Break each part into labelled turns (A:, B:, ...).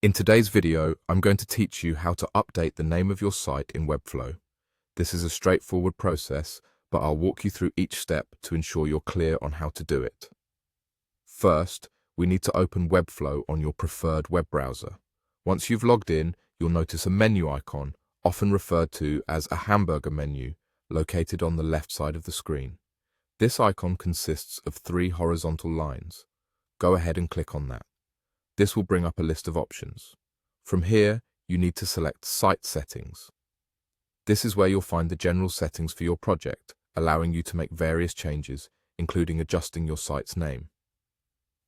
A: In today's video, I'm going to teach you how to update the name of your site in Webflow. This is a straightforward process, but I'll walk you through each step to ensure you're clear on how to do it. First, we need to open Webflow on your preferred web browser. Once you've logged in, you'll notice a menu icon, often referred to as a hamburger menu, located on the left side of the screen. This icon consists of 3 horizontal lines. Go ahead and click on that. This will bring up a list of options. From here, you need to select Site Settings. This is where you'll find the general settings for your project, allowing you to make various changes, including adjusting your site's name.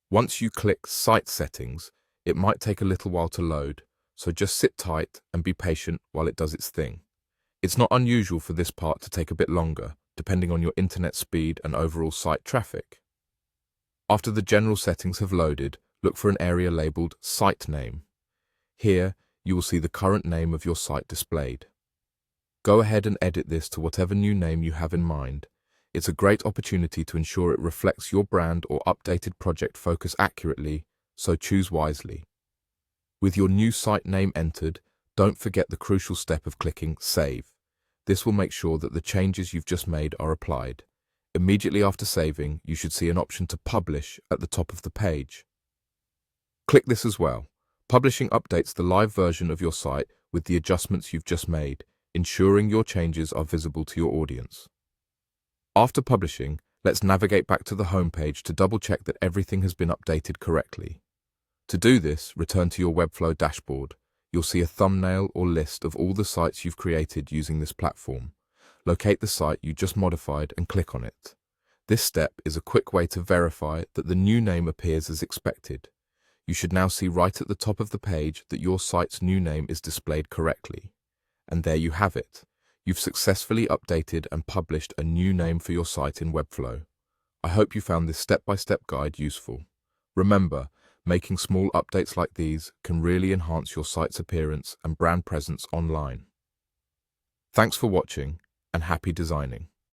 A: Once you click Site Settings, it might take a little while to load, so just sit tight and be patient while it does its thing. It's not unusual for this part to take a bit longer, depending on your internet speed and overall site traffic. After the general settings have loaded, look for an area labeled Site Name. Here, you will see the current name of your site displayed. Go ahead and edit this to whatever new name you have in mind. It's a great opportunity to ensure it reflects your brand or updated project focus accurately, so choose wisely. With your new site name entered, don't forget the crucial step of clicking Save. This will make sure that the changes you've just made are applied. Immediately after saving, you should see an option to Publish at the top of the page. Click this as well. Publishing updates the live version of your site with the adjustments you've just made, ensuring your changes are visible to your audience. After publishing, let's navigate back to the home page to double-check that everything has been updated correctly. To do this, return to your Webflow dashboard. You'll see a thumbnail or list of all the sites you've created using this platform. Locate the site you just modified and click on it. This step is a quick way to verify that the new name appears as expected. You should now see right at the top of the page that your site's new name is displayed correctly. And there you have it. You've successfully updated and published a new name for your site in Webflow. I hope you found this step-by-step guide useful. Remember, making small updates like these can really enhance your site's appearance and brand presence online. Thanks for watching, and happy designing.